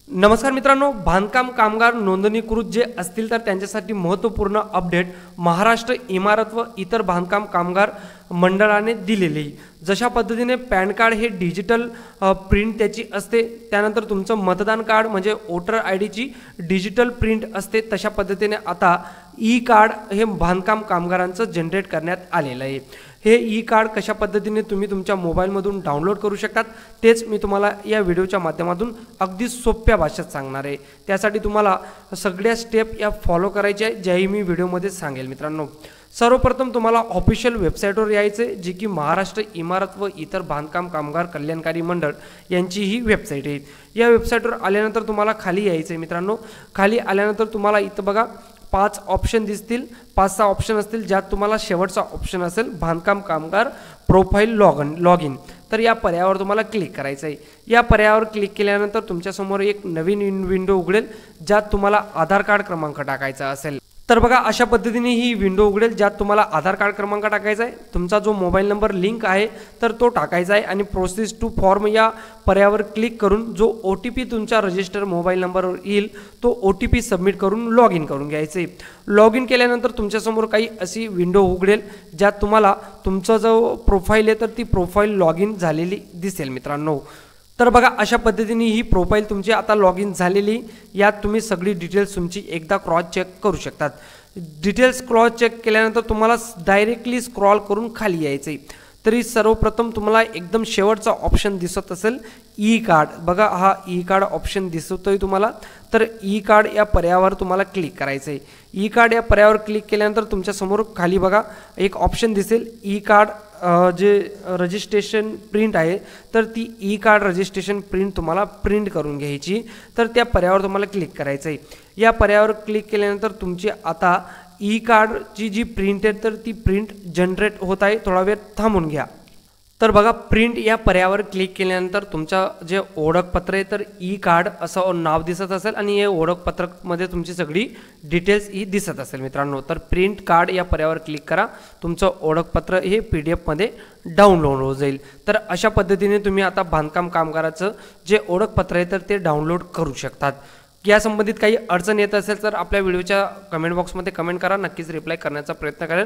नमस्कार मित्रांनो, बांधकाम कामगार नोंदणीकृत जे असतील तर त्यांच्यासाठी महत्त्वपूर्ण अपडेट महाराष्ट्र इमारत व इतर बांधकाम कामगार मंडळाने दिलेली। जशा पद्धतीने पॅन कार्ड हे डिजिटल प्रिंट त्याची असते, त्यानंतर तुमचं मतदान कार्ड म्हणजे वोटर आयडीची डिजिटल प्रिंट असते, तशा पद्धतीने आता ई कार्ड हे बांधकाम कामगारांचं जनरेट करण्यात आलेलं आहे। हे ई कार्ड कशा पद्धतीने तुम्ही तुमच्या मोबाईलमधून डाउनलोड करू शकतात तेच मी तुम्हाला या व्हिडिओच्या माध्यमातून अगदी सोप्या भाषेत सांगणार आहे। त्यासाठी तुम्हाला सगळ्या स्टेप या फॉलो करायच्या आहे, ज्याही मी व्हिडिओमध्ये सांगेल। मित्रांनो, सर्वप्रथम तुम्हाला ऑफिशियल वेबसाईटवर यायचे, जी की महाराष्ट्र इमारत व इतर बांधकाम कामगार कल्याणकारी मंडळ यांची ही वेबसाईट आहे। या वेबसाईटवर आल्यानंतर तुम्हाला खाली यायचे मित्रांनो। खाली आल्यानंतर तुम्हाला इथं बघा 5 ऑप्शन दिसतील, 5-6 ऑप्शन असतील, ज्यात तुम्हाला शेवटचा ऑप्शन असेल बांधकाम कामगार प्रोफाईल लॉग इन। तर या पर्यायावर तुम्हाला क्लिक करायचं आहे। या पर्यायावर क्लिक केल्यानंतर तुमच्यासमोर एक नवीन विंडो उघडेल, ज्यात तुम्हाला आधार कार्ड क्रमांक टाकायचा असेल। तर बघा, अशा पद्धतीने ही विंडो उघडेल, ज्यात तुम्हाला आधार कार्ड क्रमांक टाकायचा आहे, तुमचा जो मोबाईल नंबर लिंक आहे तर तो टाकायचा आहे आणि प्रोसेस टू फॉर्म या पर्यायावर क्लिक करून जो OTP तुमच्या रजिस्टर मोबाईल नंबरवर येईल तो OTP सबमिट करून लॉग इन करून घ्यायचे। लॉग इन केल्यानंतर तुमच्यासमोर काही अशी विंडो उघडेल, ज्यात तुम्हाला तुमचा जो प्रोफाईल आहे तर ती प्रोफाईल लॉग इन झालेली दिसेल मित्रांनो। तर बघा, अशा पद्धतीने ही प्रोफाईल तुमची आता लॉग इन झालेली। यात तुम्ही सगळी डिटेल्स तुमची एकदा क्रॉस चेक करू शकतात। डिटेल्स क्रॉस चेक केल्यानंतर तुम्हाला डायरेक्टली स्क्रॉल करून खाली यायचे। तरी सर्वप्रथम तुम्हाला एकदम शेवटचा ऑप्शन दिसत असेल ई कार्ड, बघा हा ई कार्ड ऑप्शन दिसतोय तुम्हाला। तर ई कार्ड या पर्यायावर तुम्हाला क्लिक करायचं आहे। ई कार्ड या पर्यायावर क्लिक केल्यानंतर तुमच्या समोर खाली बघा एक ऑप्शन दिसेल ई कार्ड जे रजिस्ट्रेशन प्रिंट आहे, तर ती ई कार्ड रजिस्ट्रेशन प्रिंट तुम्हाला प्रिंट करून घ्यायची। तर त्या पर्यायावर तुम्हाला क्लिक करायचं आहे। या पर्यायावर क्लिक केल्यानंतर तुमची आता ई कार्डची जी प्रिंट आहे तर ती प्रिंट जनरेट होत आहे, थोडा वेळ थांबून घ्या। तर बघा, प्रिंट या पर्यायावर क्लिक केल्यानंतर तुमचं जे ओळखपत्र आहे तर ई कार्ड असं नाव दिसत असेल आणि हे ओळखपत्रामध्ये तुमची सगळी डिटेल्स ही दिसत असेल मित्रांनो। तर प्रिंट कार्ड या पर्यायावर क्लिक करा, तुमचं ओळखपत्र हे PDF मध्ये डाउनलोड होऊन जाईल। तर अशा पद्धतीने तुम्ही आता बांधकाम कामगाराचं जे ओळखपत्र आहे तर ते डाउनलोड करू शकतात। या संबंधित काही अडचण येत असेल तर आपल्या व्हिडिओच्या कमेंट बॉक्समध्ये कमेंट करा, नक्कीच रिप्लाय करण्याचा प्रयत्न करेल।